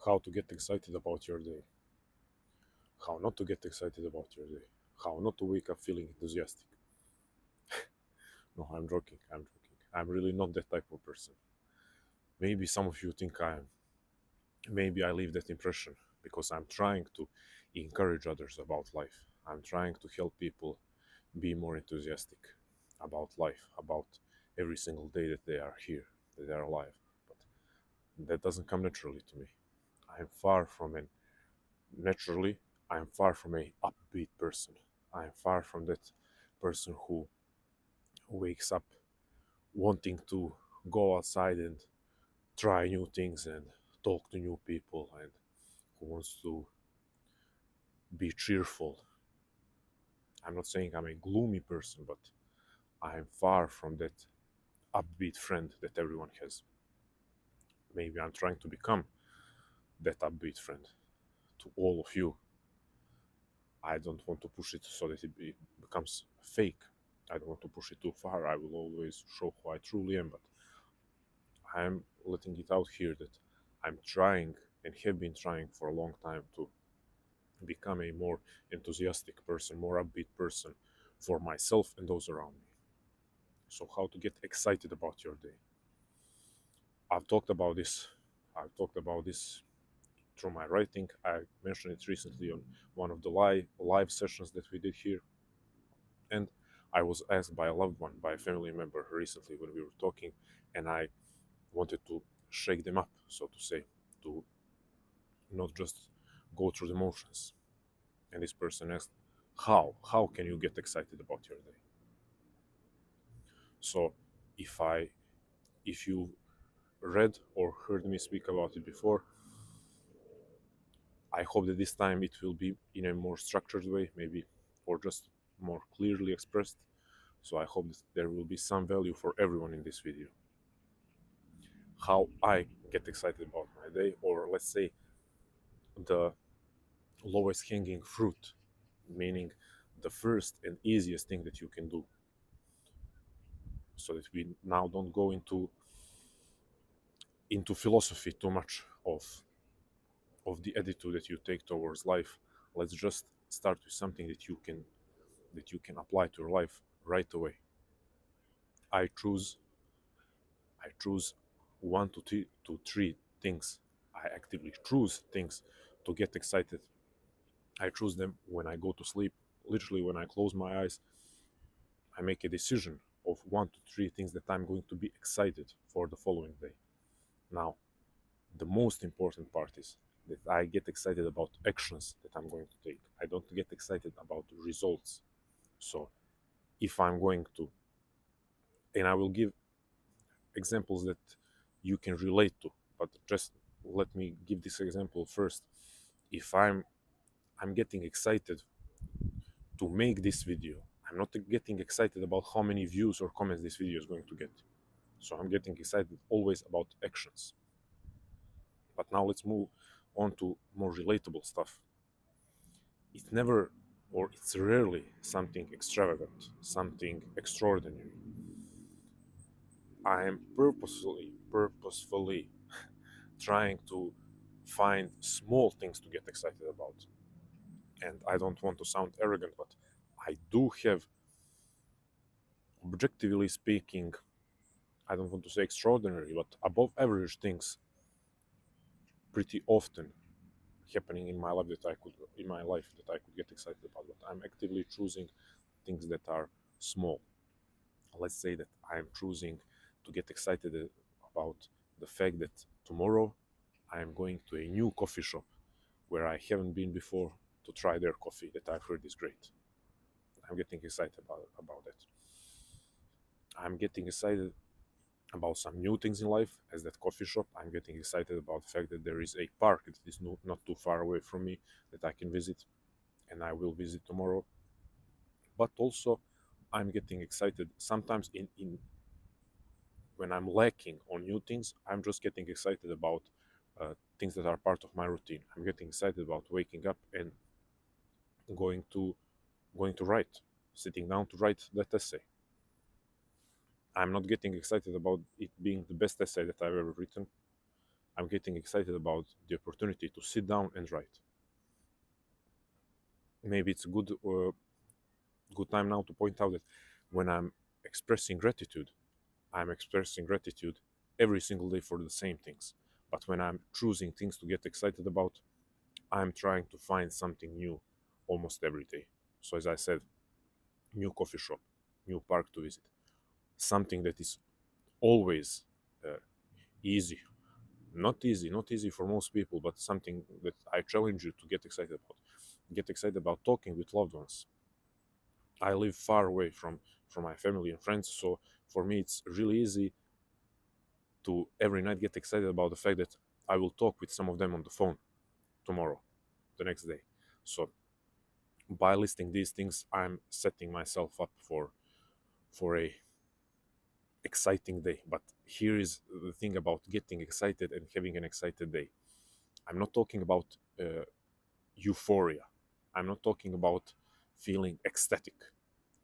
How to get excited about your day. How not to get excited about your day. How not to wake up feeling enthusiastic. No, I'm joking. I'm joking. I'm really not that type of person. Maybe some of you think I am. Maybe I leave that impression because I'm trying to encourage others about life. I'm trying to help people be more enthusiastic about life, about every single day that they are here, that they are alive. But that doesn't come naturally to me. I am far from an naturally. I am far from a upbeat person. I am far from that person who wakes up wanting to go outside and try new things and talk to new people and who wants to be cheerful. I'm not saying I'm a gloomy person, but I am far from that upbeat friend that everyone has. Maybe I'm trying to become that upbeat friend to all of you. I don't want to push it so that it becomes fake. I don't want to push it too far. I will always show who I truly am, but I'm letting it out here that I'm trying and have been trying for a long time to become a more enthusiastic person, more upbeat person for myself and those around me. So, how to get excited about your day? I've talked about this. I've talked about this through my writing. I mentioned it recently on one of the live sessions that we did here, and I was asked by a loved one, by a family member recently when we were talking, and I wanted to shake them up, so to say, to not just go through the motions. And this person asked, How can you get excited about your day? So if you read or heard me speak about it before, I hope that this time it will be in a more structured way, maybe, or just more clearly expressed. So I hope that there will be some value for everyone in this video. How I get excited about my day, or let's say the lowest hanging fruit, meaning the first and easiest thing that you can do, so that we now don't go into philosophy too much of the attitude that you take towards life. Let's just start with something that you can apply to your life right away. I choose one to three things. I actively choose things to get excited. I choose them when I go to sleep. Literally, when I close my eyes, I make a decision of one to three things that I'm going to be excited for the following day. Now, the most important part is that I get excited about actions that I'm going to take. I don't get excited about results. So, if I'm going to, and I will give examples that you can relate to, but just let me give this example first. If I'm getting excited to make this video, I'm not getting excited about how many views or comments this video is going to get. So I'm getting excited always about actions. But now let's move on to more relatable stuff. It's never, or it's rarely, something extravagant, something extraordinary. I am purposefully trying to find small things to get excited about. And I don't want to sound arrogant, but I do have, objectively speaking, I don't want to say extraordinary, but above average things pretty often happening in my life that I could get excited about. But I'm actively choosing things that are small. Let's say that I'm choosing to get excited about the fact that tomorrow I am going to a new coffee shop where I haven't been before to try their coffee that I've heard is great. I'm getting excited about that. I'm getting excited about some new things in life as that coffee shop. I'm getting excited about the fact that there is a park that is not too far away from me that I can visit, and I will visit tomorrow. But also, I'm getting excited sometimes in when I'm lacking on new things. I'm just getting excited about things that are part of my routine. I'm getting excited about waking up and going to going to write, sitting down to write that essay. I'm not getting excited about it being the best essay that I've ever written. I'm getting excited about the opportunity to sit down and write. Maybe it's a good time now to point out that when I'm expressing gratitude, I'm expressing gratitude every single day for the same things. But when I'm choosing things to get excited about, I'm trying to find something new almost every day. So, as I said, new coffee shop, new park to visit, something that is always uh, easy. Not easy for most people, but something that I challenge you to get excited about. Get excited about talking with loved ones. I live far away from my family and friends, so for me it's really easy to every night get excited about the fact that I will talk with some of them on the phone tomorrow, the next day. So by listing these things, I'm setting myself up for a exciting day. But here is the thing about getting excited and having an excited day. I'm not talking about euphoria. I'm not talking about feeling ecstatic.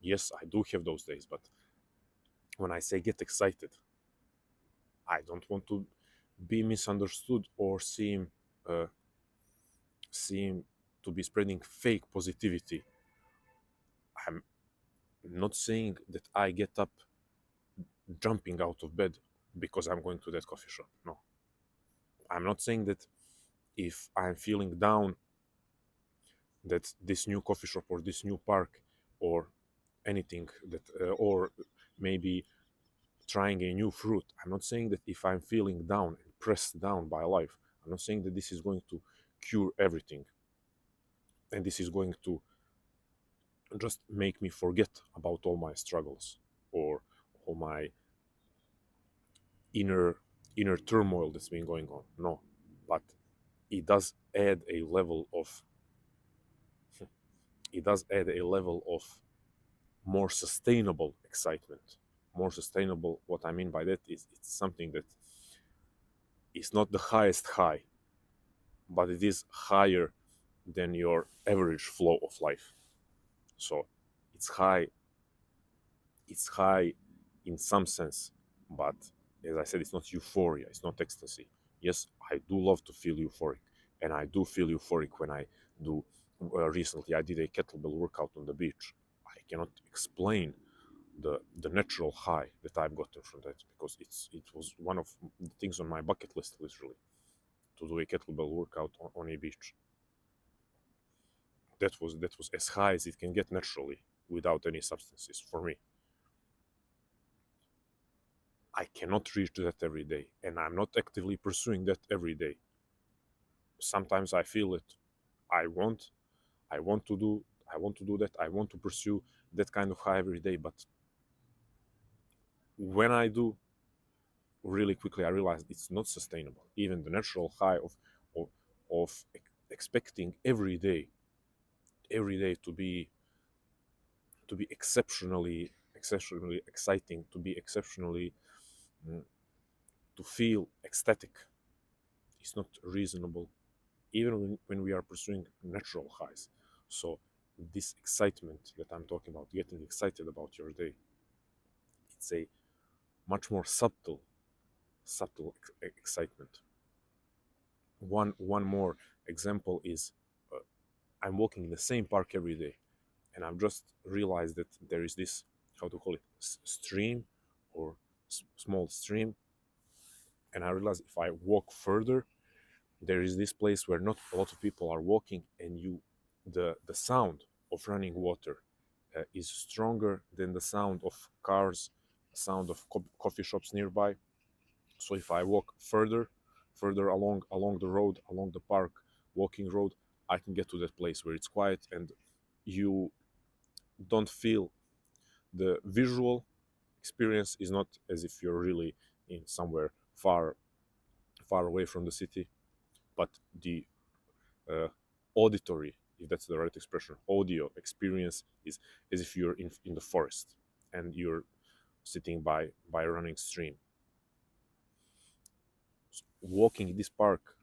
Yes, I do have those days, but when I say get excited, I don't want to be misunderstood or uh, seem to be spreading fake positivity. I'm not saying that I get up jumping out of bed because I'm going to that coffee shop. No, I'm not saying that if I'm feeling down, that this new coffee shop or this new park or anything that, or maybe trying a new fruit. I'm not saying that if I'm feeling down and pressed down by life, I'm not saying that this is going to cure everything and this is going to just make me forget about all my struggles or all my inner inner turmoil that's been going on. No, but it does add a level of it does add a level of more sustainable excitement. More sustainable, what I mean by that is it's something that is not the highest high, but it is higher than your average flow of life. So it's high, it's high in some sense, but as I said, it's not euphoria, it's not ecstasy. Yes, I do love to feel euphoric, and I do feel euphoric when I do. Recently, I did a kettlebell workout on the beach. I cannot explain the natural high that I've gotten from that because it was one of the things on my bucket list, literally, to do a kettlebell workout on a beach. That was as high as it can get naturally without any substances for me. I cannot reach that every day, and I'm not actively pursuing that every day. Sometimes I feel it. I want, I want to do, I want to do that. I want to pursue that kind of high every day. But when I do, really quickly, I realize it's not sustainable. Even the natural high of, of expecting every day to be exceptionally exciting, to be exceptionally mm, to feel ecstatic. It's not reasonable, even when we are pursuing natural highs. So this excitement that I'm talking about, getting excited about your day, it's a much more subtle excitement. One more example is uh, I'm walking in the same park every day, and I've just realized that there is this, how to call it, stream or small stream, and I realized if I walk further, there is this place where not a lot of people are walking, and the sound of running water is stronger than the sound of cars, sound of coffee shops nearby. So if I walk further along the road, along the park walking road, I can get to that place where it's quiet and you don't feel the visual experience is not as if you're really in somewhere far away from the city, but the uh, auditory, if that's the right expression, audio experience is as if you're in the forest and you're sitting by a running stream. Walking in this park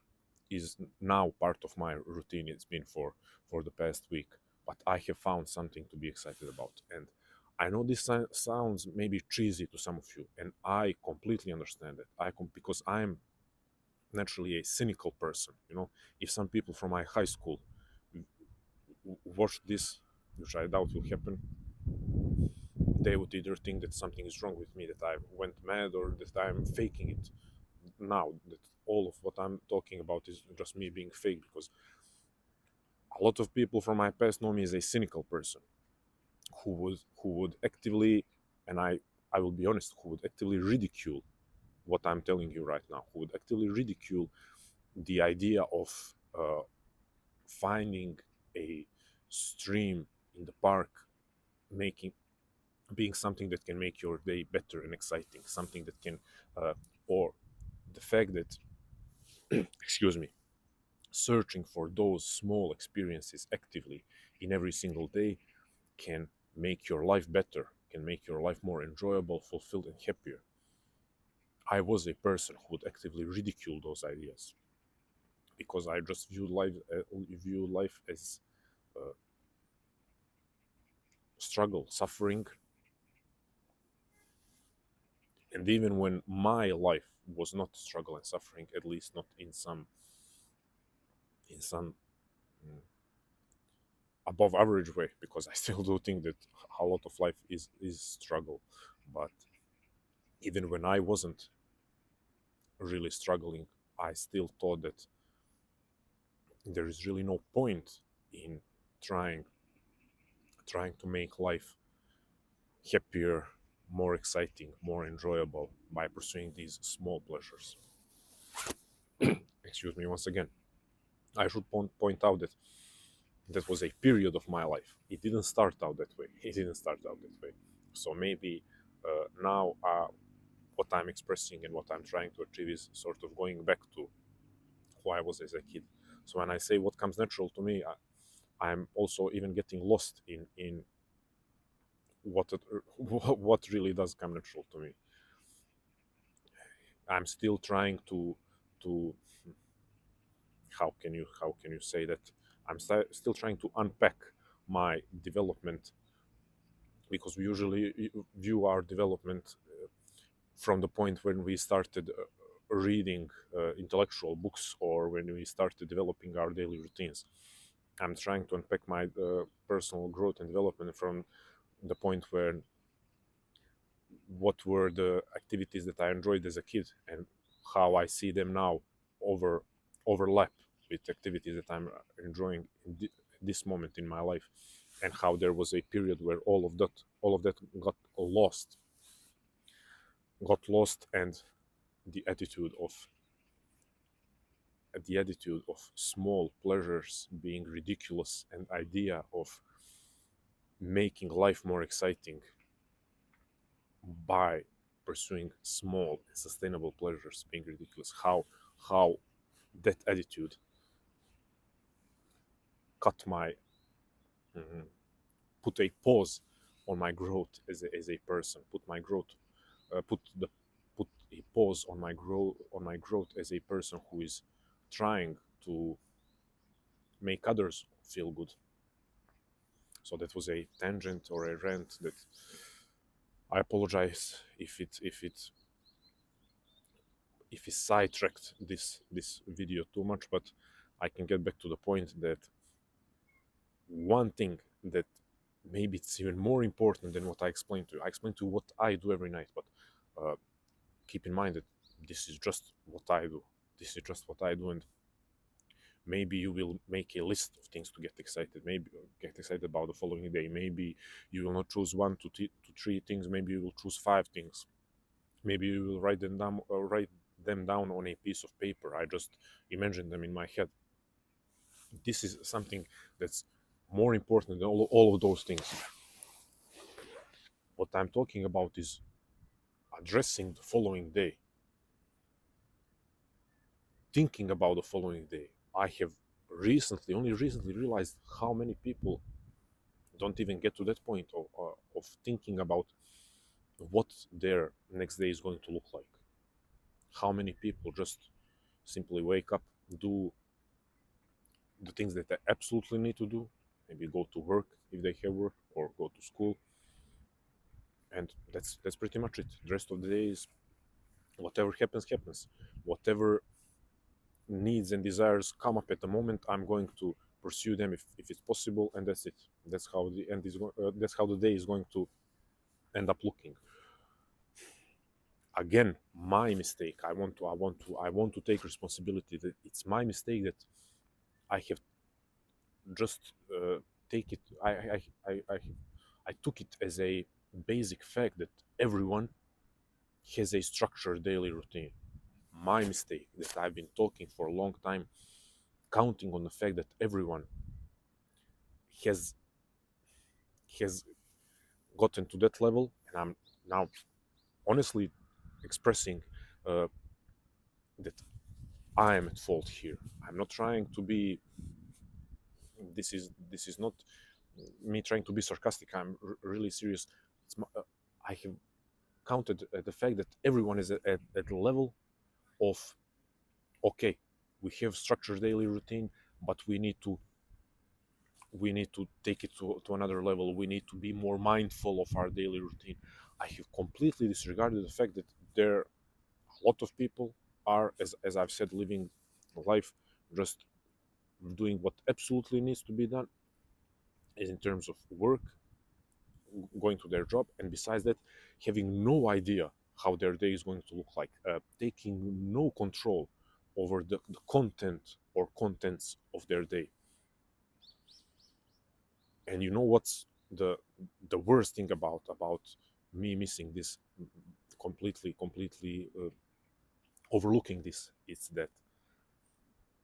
is now part of my routine. It's been for the past week, but I have found something to be excited about. And I know this sounds maybe cheesy to some of you, and I completely understand it. Because I'm naturally a cynical person. You know, if some people from my high school watch this, which I doubt will happen, they would either think that something is wrong with me, that I went mad, or that I'm faking it. Now that all of what I'm talking about is just me being fake, because a lot of people from my past know me as a cynical person who would actively, and I will be honest, who would actively ridicule what I'm telling you right now, who would actively ridicule the idea of finding a stream in the park, making being something that can make your day better and exciting, something that can, or the fact that, excuse me, searching for those small experiences actively in every single day can make your life better, can make your life more enjoyable, fulfilled, and happier. I was a person who would actively ridicule those ideas because I just view life as uh, struggle, suffering, and even when my life was not struggle and suffering, at least not in some mm, above average way, because I still do think that a lot of life is struggle. But even when I wasn't really struggling, I still thought that there is really no point in trying trying to make life happier, more exciting, more enjoyable by pursuing these small pleasures. Excuse me once again. I should point out that that was a period of my life. It didn't start out that way. It didn't start out that way. So maybe now what I'm expressing and what I'm trying to achieve is sort of going back to who I was as a kid. So when I say what comes natural to me, I'm also even getting lost in what really does come natural to me. I'm still trying to how can you say that I'm still trying to unpack my development, because we usually view our development from the point when we started reading intellectual books or when we started developing our daily routines. I'm trying to unpack my personal growth and development from the point where what were the activities that I enjoyed as a kid and how I see them now overlap with activities that I'm enjoying in this moment in my life, and how there was a period where all of that got lost, and the attitude of small pleasures being ridiculous, and idea of making life more exciting by pursuing small and sustainable pleasures being ridiculous, how that attitude cut my mhm, put a pause on my growth as a person, put the put a pause on my growth as a person who is trying to make others feel good. So that was a tangent or a rant that I apologize if it sidetracked this video too much, but I can get back to the point that one thing that maybe it's even more important than what I explained to you. I explained to you what I do every night, but uh, keep in mind that this is just what I do. This is just what I do, and maybe you will make a list of things to get excited. Maybe get excited about the following day. Maybe you will not choose one to three things. Maybe you will choose five things. Maybe you will write them down on a piece of paper. I just imagine them in my head. This is something that's more important than all of those things. What I'm talking about is addressing the following day, thinking about the following day. I have only recently realized how many people don't even get to that point of thinking about what their next day is going to look like. How many people just simply wake up, do the things that they absolutely need to do, maybe go to work if they have work, or go to school, and that's pretty much it. The rest of the day is whatever happens, happens. Whatever needs and desires come up at the moment, I'm going to pursue them if it's possible, and that's it. That's how the end is. That's how the day is going to end up looking. Again, my mistake. I want to take responsibility that it's my mistake that I have just take it. I took it as a basic fact that everyone has a structured daily routine. My mistake that I've been talking for a long time, counting on the fact that everyone has has gotten to that level, and I'm now honestly expressing uh, that I am at fault here. I'm not trying to be. This is not me trying to be sarcastic. I'm really serious. I have counted the fact that everyone is at the level of okay, we have structured daily routine, but we need to take it to another level. We need to be more mindful of our daily routine. I have completely disregarded the fact that there a lot of people are, as I've said, living life just doing what absolutely needs to be done is in terms of work, going to their job, and besides that, having no idea how their day is going to look like, taking no control over the content or contents of their day. And you know what's the worst thing about me missing this, completely overlooking this? It's that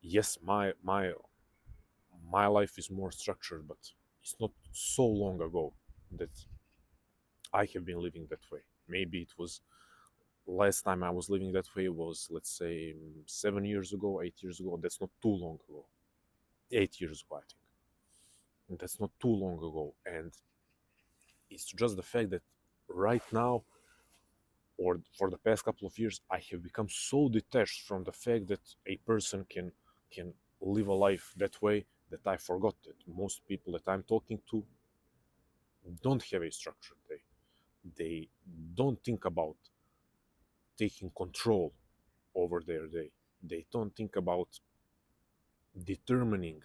yes, my life is more structured, but it's not so long ago that I have been living that way. Maybe it was last time I was living that way was, let's say, 7 years ago, 8 years ago. That's not too long ago. 8 years ago, I think. And that's not too long ago. And it's just the fact that right now, or for the past couple of years, I have become so detached from the fact that a person can live a life that way that I forgot that most people that I'm talking to don't have a structured day. They don't think about taking control over their day. They don't think about determining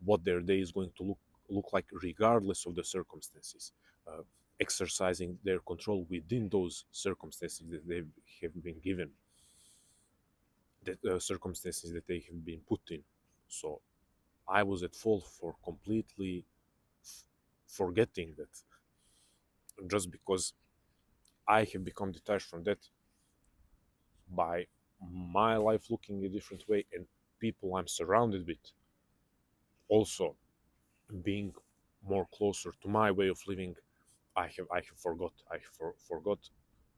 what their day is going to look like regardless of the circumstances, uh, exercising their control within those circumstances that they have been given, the circumstances that they have been put in. So I was at fault for completely f- forgetting that, just because I have become detached from that by my life looking a different way, and people I'm surrounded with also being more closer to my way of living. I have forgot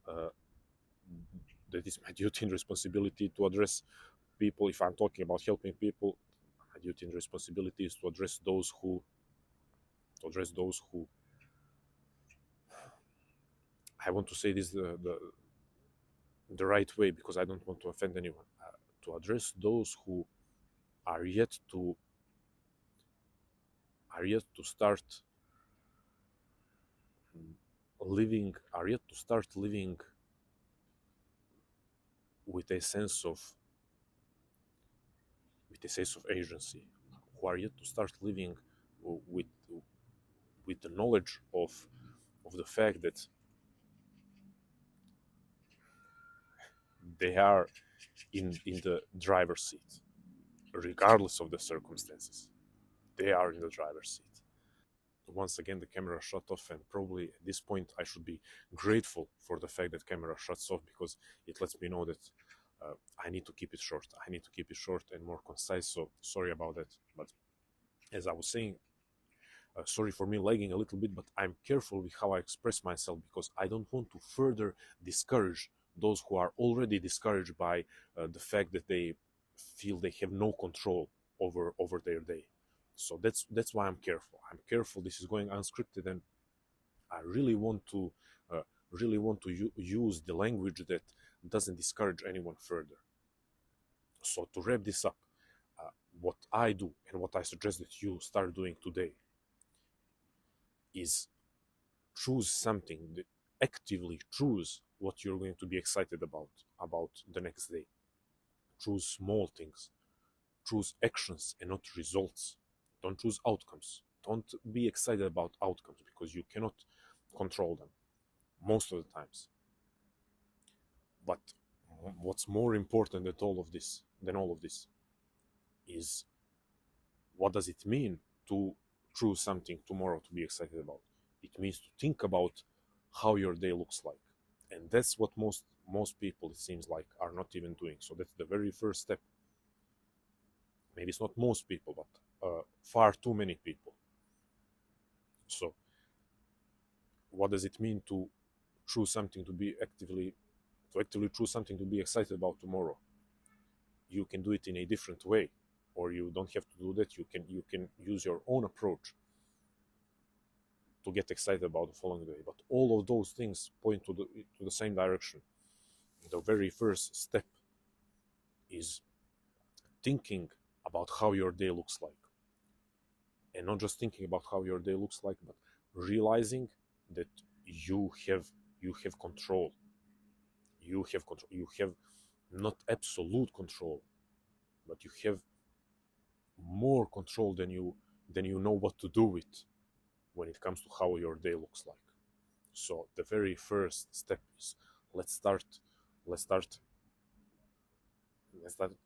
uh, that it's my duty and responsibility to address people. If I'm talking about helping people, my duty and responsibility is to address those who I want to say this the right way, because I don't want to offend anyone. To address those who are yet to start living with a sense of agency, who are yet to start living with the knowledge of the fact that they are in the driver's seat, regardless of the circumstances. They are in the driver's seat. Once again, the camera shut off, and probably at this point I should be grateful for the fact that camera shuts off, because it lets me know that I need to keep it short. I need to keep it short and more concise. So sorry about that. But as I was saying, sorry for me lagging a little bit, but I'm careful with how I express myself, because I don't want to further discourage those who are already discouraged by the fact that they feel they have no control over their day. So that's why I'm careful. I'm careful. This is going unscripted, and I uh, really want to use the language that doesn't discourage anyone further. So to wrap this up, what I do and what I suggest that you start doing today is choose something, actively choose what you're going to be excited about the next day. Choose small things, Choose actions and not results. Don't choose outcomes. Don't be excited about outcomes because you cannot control them most of the times. But what's more important than all of this is, what does it mean to choose something tomorrow to be excited about? It means to think about how your day looks like. And that's what most people, it seems like, are not even doing. So that's the very first step. Maybe it's not most people, but far too many people. So what does it mean to choose something to actively choose something to be excited about tomorrow? You can do it in a different way, or you don't have to do that. You can use your own approach to get excited about the following day. But all of those things point to the same direction. The very first step is thinking about how your day looks like, and not just thinking about how your day looks like, but realizing that you have control. You have control. You have not absolute control, but you have more control than you know what to do with when it comes to how your day looks like. So the very first step is, let's start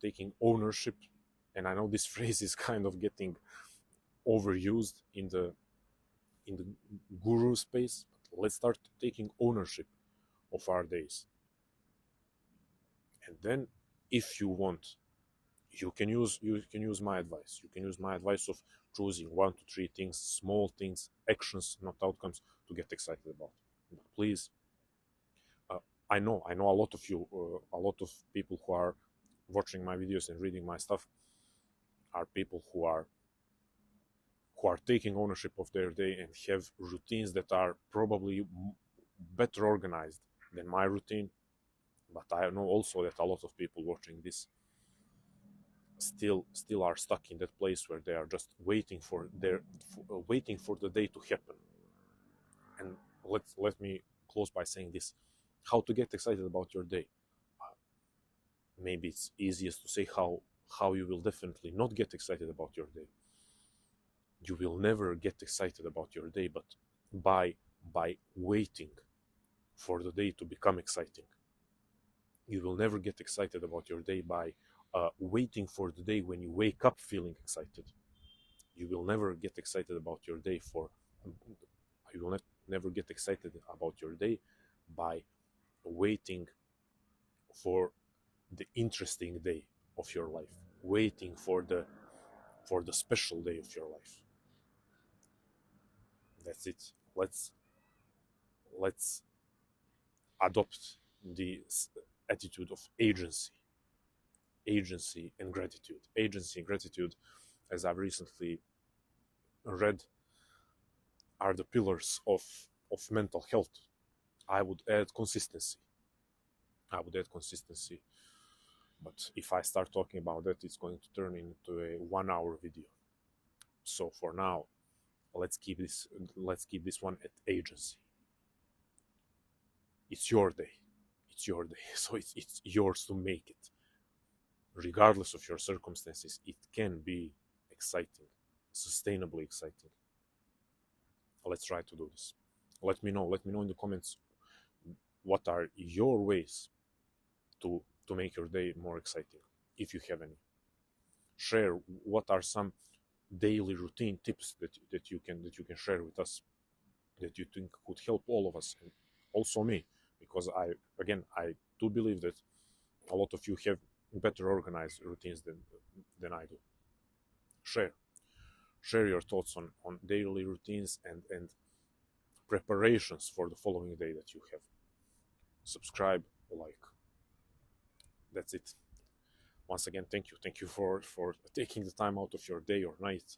taking ownership. And I know this phrase is kind of getting overused in the guru space, but let's start taking ownership of our days. And then, if you want, you can use my advice. You can use my advice of choosing 1 to 3 things, small things, actions, not outcomes, to get excited about. But please, I know a lot of you, a lot of people who are watching my videos and reading my stuff are people who are taking ownership of their day and have routines that are probably better organized than my routine. But I know also that a lot of people watching this still are stuck in that place where they are just waiting for the day to happen. And let me close by saying this: how to get excited about your day. Maybe it's easiest to say how you will definitely not get excited about your day. You will never get excited about your day, but by waiting for the day to become exciting. You will never get excited about your day by waiting for the day when you wake up feeling excited. You will never get excited about your day never get excited about your day by waiting for the interesting day of your life, waiting for the special day of your life. That's it. Let's adopt the attitude of agency and gratitude. Agency and gratitude, as I've recently read, are the pillars of mental health. I would add consistency. But if I start talking about that, it's going to turn into a 1-hour video. So for now, let's keep this one at agency. It's your day. So it's yours to make it. Regardless of your circumstances, it can be exciting, sustainably exciting. Let's try to do this. Let me know in the comments what are your ways to make your day more exciting, if you have any. Share what are some daily routine tips that you can share with us, that you think could help all of us, and also me, because I do believe that a lot of you have better organized routines than I do. Share your thoughts on daily routines and preparations for the following day that you have. Subscribe, like. That's it. Once again, thank you for taking the time out of your day or night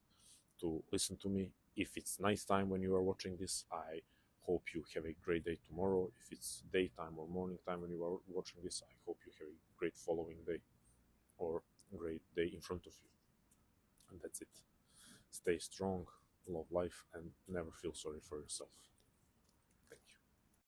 to listen to me. If it's nighttime when you are watching this, I hope you have a great day tomorrow. If it's daytime or morning time when you are watching this, I hope you have a great following day or great day in front of you. And that's it. Stay strong, love life, and never feel sorry for yourself.